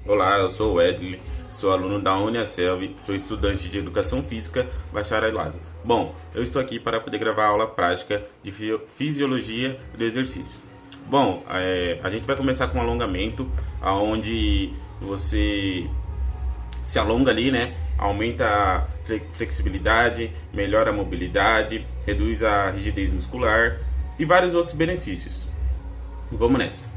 Olá, eu sou o Edley, sou aluno da Uniaselv, sou estudante de Educação Física, bacharelado. Bom, eu estou aqui para poder gravar a aula prática de Fisiologia do Exercício. Bom, a gente vai começar com um alongamento, onde você se alonga ali, né? Aumenta a flexibilidade, melhora a mobilidade, reduz a rigidez muscular e vários outros benefícios. Vamos nessa.